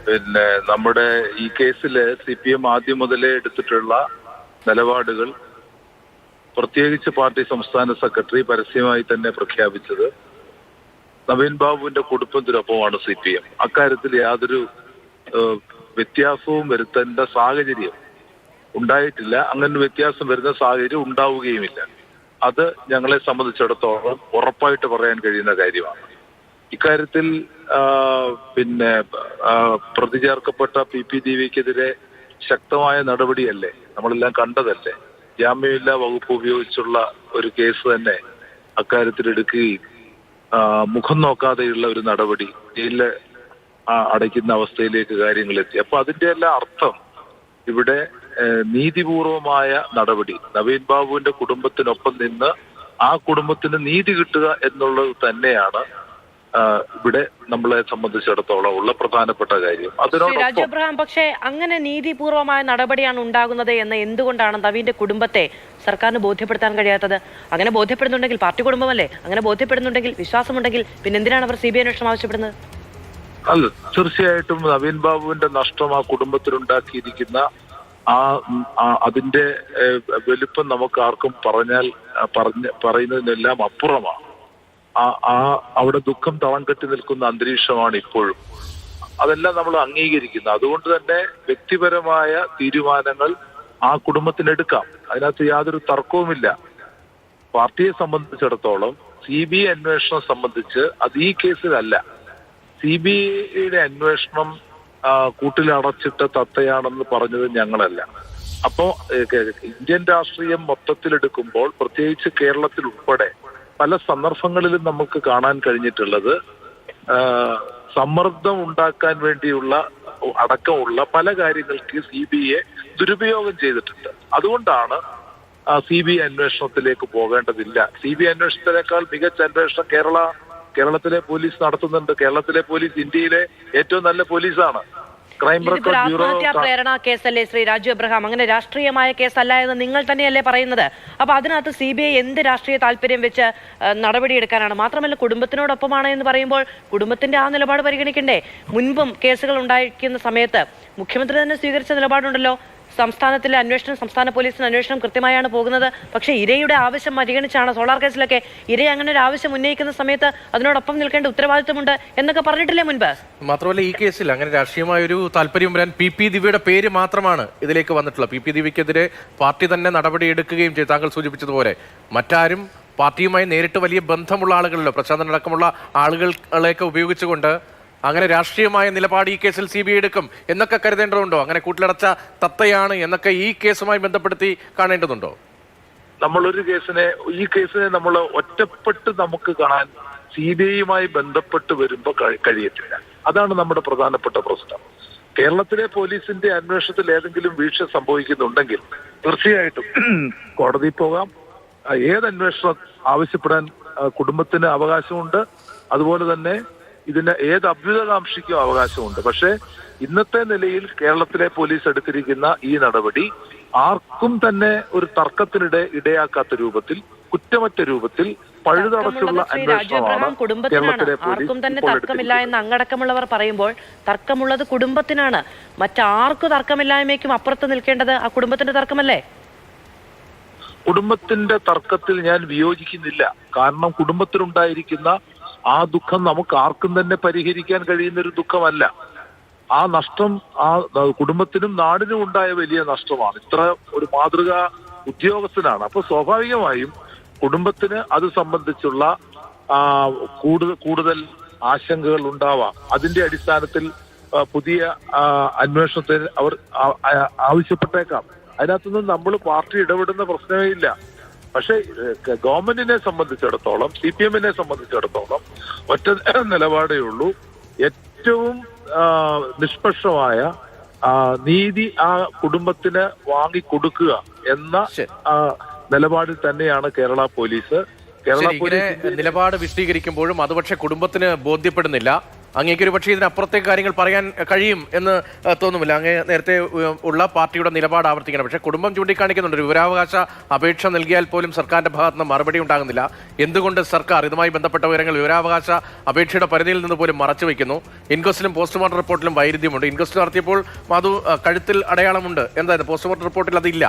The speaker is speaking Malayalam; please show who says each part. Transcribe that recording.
Speaker 1: പിന്നെ നമ്മുടെ ഈ കേസില് CPM ആദ്യം മുതലേ എടുത്തിട്ടുള്ള നിലപാടുകൾ, പ്രത്യേകിച്ച് പാർട്ടി സംസ്ഥാന സെക്രട്ടറി പരസ്യമായി തന്നെ പ്രഖ്യാപിച്ചത് നവീൻ ബാബുവിന്റെ കുടുംബത്തിനൊപ്പമാണ് CPM. അക്കാര്യത്തിൽ യാതൊരു വ്യത്യാസവും വരുത്തേണ്ട സാഹചര്യം ഉണ്ടായിട്ടില്ല. അങ്ങനെ വ്യത്യാസം വരുന്ന സാഹചര്യം ഉണ്ടാവുകയുമില്ല. അത് ഞങ്ങളെ സംബന്ധിച്ചിടത്തോളം ഉറപ്പായിട്ട് പറയാൻ കഴിയുന്ന കാര്യമാണ്. ഇക്കാര്യത്തിൽ പിന്നെ പ്രതി ചേർക്കപ്പെട്ട PP ദീപയ്ക്കെതിരെ ശക്തമായ നടപടിയല്ലേ നമ്മളെല്ലാം കണ്ടതല്ലേ. ജാമ്യമില്ലാ വകുപ്പ് ഉപയോഗിച്ചുള്ള ഒരു കേസ് തന്നെ അക്കാര്യത്തിൽ എടുക്കുകയും മുഖം നോക്കാതെയുള്ള ഒരു നടപടി, ജയിലില് അടയ്ക്കുന്ന അവസ്ഥയിലേക്ക് കാര്യങ്ങൾ എത്തി. അപ്പൊ അതിന്റെ എല്ലാം അർത്ഥം ഇവിടെ നീതിപൂർവമായ നടപടി, നവീൻ ബാബുവിന്റെ കുടുംബത്തിനൊപ്പം നിന്ന് ആ കുടുംബത്തിന് നീതി കിട്ടുക എന്നുള്ളത് തന്നെയാണ് ഇവിടെ നമ്മളെ സംബന്ധിച്ചിടത്തോളം ഉള്ള പ്രധാനപ്പെട്ട കാര്യം.
Speaker 2: രാജു അബ്രഹാം, പക്ഷേ അങ്ങനെ നീതിപൂർവമായ നടപടിയാണ് ഉണ്ടാകുന്നത് എന്ന് എന്തുകൊണ്ടാണ് നവീന്റെ കുടുംബത്തെ സർക്കാരിന് ബോധ്യപ്പെടുത്താൻ കഴിയാത്തത്? അങ്ങനെ ബോധ്യപ്പെടുന്നുണ്ടെങ്കിൽ, പാർട്ടി കുടുംബമല്ലേ, അങ്ങനെ ബോധ്യപ്പെടുന്നുണ്ടെങ്കിൽ, വിശ്വാസമുണ്ടെങ്കിൽ പിന്നെ എന്തിനാണ് അവർ CBI അന്വേഷണം ആവശ്യപ്പെടുന്നത്?
Speaker 1: അല്ല, തീർച്ചയായിട്ടും നവീൻ ബാബുവിന്റെ നഷ്ടം ആ കുടുംബത്തിനുണ്ടാക്കിയിരിക്കുന്ന അതിന്റെ വലിപ്പം നമുക്ക് ആർക്കും പറയുന്നതിനെല്ലാം അപ്പുറമാണ്. അവിടെ ദുഃഖം തളം കെട്ടി നിൽക്കുന്ന അന്തരീക്ഷമാണ് ഇപ്പോഴും. അതെല്ലാം നമ്മൾ അംഗീകരിക്കുന്നു. അതുകൊണ്ട് തന്നെ വ്യക്തിപരമായ തീരുമാനങ്ങൾ ആ കുടുംബത്തിനെടുക്കാം, അതിനകത്ത് യാതൊരു തർക്കവുമില്ല. പാർട്ടിയെ സംബന്ധിച്ചിടത്തോളം CBI അന്വേഷണം സംബന്ധിച്ച് അത് ഈ കേസിലല്ല. CBIയുടെ അന്വേഷണം കൂട്ടിലടച്ചിട്ട തത്തയാണെന്ന് പറഞ്ഞത് ഞങ്ങളല്ല. അപ്പോ ഇന്ത്യൻ രാഷ്ട്രീയം മൊത്തത്തിലെടുക്കുമ്പോൾ, പ്രത്യേകിച്ച് കേരളത്തിൽ ഉൾപ്പെടെ പല സന്ദർഭങ്ങളിലും നമുക്ക് കാണാൻ കഴിഞ്ഞിട്ടുള്ളത് സമ്മർദ്ദം ഉണ്ടാക്കാൻ വേണ്ടിയുള്ള അടക്കമുള്ള പല കാര്യങ്ങൾക്ക് CBIയെ ദുരുപയോഗം ചെയ്തിട്ടുണ്ട്. അതുകൊണ്ടാണ് CBI അന്വേഷണത്തിലേക്ക് പോകേണ്ടതില്ല. CBI അന്വേഷണത്തിനേക്കാൾ മികച്ച അന്വേഷണം കേരളത്തിലെ പോലീസ് നടത്തുന്നുണ്ട്. കേരളത്തിലെ പോലീസ് ഇന്ത്യയിലെ ഏറ്റവും നല്ല പോലീസാണ്.
Speaker 2: ആത്മഹത്യാ പ്രേരണ കേസല്ലേ ശ്രീ രാജു അബ്രഹാം? അങ്ങനെ രാഷ്ട്രീയമായ കേസല്ല എന്ന് നിങ്ങൾ തന്നെയല്ലേ പറയുന്നത്? അപ്പൊ അതിനകത്ത് CBI എന്ത് രാഷ്ട്രീയ താല്പര്യം വെച്ച് നടപടിയെടുക്കാനാണ്? മാത്രമല്ല, കുടുംബത്തിനോടൊപ്പമാണ് എന്ന് പറയുമ്പോൾ കുടുംബത്തിന്റെ ആ നിലപാട് പരിഗണിക്കണ്ടേ? മുൻപും കേസുകൾ ഉണ്ടായിരിക്കുന്ന സമയത്ത് മുഖ്യമന്ത്രി തന്നെ സ്വീകരിച്ച നിലപാടുണ്ടല്ലോ. സംസ്ഥാനത്തിലെ അന്വേഷണം, സംസ്ഥാന പോലീസിന് അന്വേഷണം കൃത്യമായാണ് പോകുന്നത്. പക്ഷേ ഇരയുടെ ആവശ്യം പരിഗണിച്ചാണ് സോളാർ കേസിലൊക്കെ ഇര അങ്ങനെ ഒരു ആവശ്യം ഉന്നയിക്കുന്ന സമയത്ത് അതിനോടൊപ്പം നിൽക്കേണ്ട ഉത്തരവാദിത്വമുണ്ട് എന്നൊക്കെ പറഞ്ഞിട്ടില്ലേ മുൻപ്?
Speaker 3: മാത്രമല്ല, ഈ കേസിൽ അങ്ങനെ രാഷ്ട്രീയമായ ഒരു താല്പര്യം വരാൻ PP ദിവ്യയുടെ പേര് മാത്രമാണ് ഇതിലേക്ക് വന്നിട്ടുള്ളത്. PP ദിവ്യക്കെതിരെ പാർട്ടി തന്നെ നടപടിയെടുക്കുകയും ചെയ്തു. താങ്കൾ സൂചിപ്പിച്ചതുപോലെ മറ്റാരും പാർട്ടിയുമായി നേരിട്ട് വലിയ ബന്ധമുള്ള ആളുകളല്ലോ, പ്രശാന്തൻ അടക്കമുള്ള ആളുകളെയൊക്കെ ഉപയോഗിച്ചുകൊണ്ട് അങ്ങനെ രാഷ്ട്രീയമായ നിലപാട് ഈ കേസിൽ CBI എടുക്കും എന്നൊക്കെ കരുതേണ്ടതുണ്ടോ? അങ്ങനെ കൂട്ടിലടച്ച തത്തയാണ് എന്നൊക്കെ ഈ കേസുമായി ബന്ധപ്പെടുത്തി കാണേണ്ടതുണ്ടോ?
Speaker 1: ഈ കേസിനെ നമ്മൾ ഒറ്റപ്പെട്ട് നമുക്ക് കാണാൻ CBIയുമായി ബന്ധപ്പെട്ട് വരുമ്പോൾ കഴിയത്തില്ല. അതാണ് നമ്മുടെ പ്രധാനപ്പെട്ട പ്രശ്നം. കേരളത്തിലെ പോലീസിന്റെ അന്വേഷണത്തിൽ ഏതെങ്കിലും വീഴ്ച സംഭവിക്കുന്നുണ്ടെങ്കിൽ തീർച്ചയായിട്ടും കോടതിയിൽ പോകാം. ഏത് അന്വേഷണം ആവശ്യപ്പെടാൻ കുടുംബത്തിന് അവകാശമുണ്ട്. അതുപോലെ തന്നെ ഇതിന് ഏത് അഭ്യുതകാംക്ഷിക്കും അവകാശമുണ്ട്. പക്ഷേ ഇന്നത്തെ നിലയിൽ കേരളത്തിലെ പോലീസ് എടുത്തിരിക്കുന്ന ഈ നടപടി ആർക്കും തന്നെ ഒരു തർക്കത്തിനിടെ ഇടയാക്കാത്ത രൂപത്തിൽ, കുറ്റമറ്റ രൂപത്തിൽ പഴുതടച്ചുള്ള അന്വേഷണമാണ് കേരളത്തിലെ പോലീസ്.
Speaker 2: ആർക്കും തന്നെ തർക്കമില്ല എന്ന് അങ്ങടക്കമുള്ളവർ പറയുമ്പോൾ തർക്കമുള്ളത് കുടുംബത്തിനാണ്. മറ്റാർക്കും തർക്കമില്ലായ്മയ്ക്കും അപ്പുറത്ത് നിൽക്കേണ്ടത് ആ കുടുംബത്തിന്റെ തർക്കമല്ലേ?
Speaker 1: കുടുംബത്തിന്റെ തർക്കത്തിൽ ഞാൻ വിയോജിക്കുന്നില്ല. കാരണം കുടുംബത്തിലുണ്ടായിരിക്കുന്ന ആ ദുഃഖം നമുക്ക് ആർക്കും തന്നെ പരിഹരിക്കാൻ കഴിയുന്ന ഒരു ദുഃഖമല്ല. ആ നഷ്ടം ആ കുടുംബത്തിനും നാടിനും ഉണ്ടായ വലിയ നഷ്ടമാണ്. ഇത്ര ഒരു മാതൃകാ ഉദ്യോഗസ്ഥനാണ്. അപ്പൊ സ്വാഭാവികമായും കുടുംബത്തിന് അത് സംബന്ധിച്ചുള്ള കൂടുതൽ ആശങ്കകൾ ഉണ്ടാവാം. അതിന്റെ അടിസ്ഥാനത്തിൽ പുതിയ അന്വേഷണത്തിന് അവർ ആവശ്യപ്പെട്ടേക്കാം. അതിനകത്തൊന്നും നമ്മൾ പാർട്ടി ഇടപെടുന്ന പ്രശ്നമേ ഇല്ല. പക്ഷെ ഗവൺമെന്റിനെ സംബന്ധിച്ചിടത്തോളം, CPMനെ സംബന്ധിച്ചിടത്തോളം ഒറ്റ നിലപാടേ ഉള്ളൂ. ഏറ്റവും നിഷ്പക്ഷമായ നീതി ആ കുടുംബത്തിന് വാങ്ങിക്കൊടുക്കുക എന്ന നിലപാടിൽ തന്നെയാണ് കേരള പോലീസ്.
Speaker 3: നിലപാട് വിശദീകരിക്കുമ്പോഴും അത് പക്ഷെ കുടുംബത്തിന് ബോധ്യപ്പെടുന്നില്ല. അങ്ങേക്കൊരു പക്ഷേ ഇതിനപ്പുറത്തേക്ക് കാര്യങ്ങൾ പറയാൻ കഴിയും എന്ന് തോന്നുമില്ല. അങ്ങേ നേരത്തെ ഉള്ള പാർട്ടിയുടെ നിലപാട് ആവർത്തിക്കണം. പക്ഷേ കുടുംബം ചൂണ്ടിക്കാണിക്കുന്നുണ്ട്, വിവരാവകാശ അപേക്ഷ നൽകിയാൽ പോലും സർക്കാരിന്റെ ഭാഗത്ത് നിന്ന് മറുപടി ഉണ്ടാകുന്നില്ല. എന്തുകൊണ്ട് സർക്കാർ ഇതുമായി ബന്ധപ്പെട്ട വിവരങ്ങൾ വിവരാവകാശ അപേക്ഷയുടെ പരിധിയിൽ നിന്ന് പോലും മറച്ചു വയ്ക്കുന്നു? ഇൻക്വസ്റ്റിലും പോസ്റ്റ്മോർട്ടം റിപ്പോർട്ടിലും വൈരുദ്ധ്യമുണ്ട്. ഇൻക്വസ്റ്റ് നടത്തിയപ്പോൾ മാധു കഴുത്തിൽ അടയാളമുണ്ട്, എന്തായാലും പോസ്റ്റ്മോർട്ടം റിപ്പോർട്ടിൽ അതില്ല.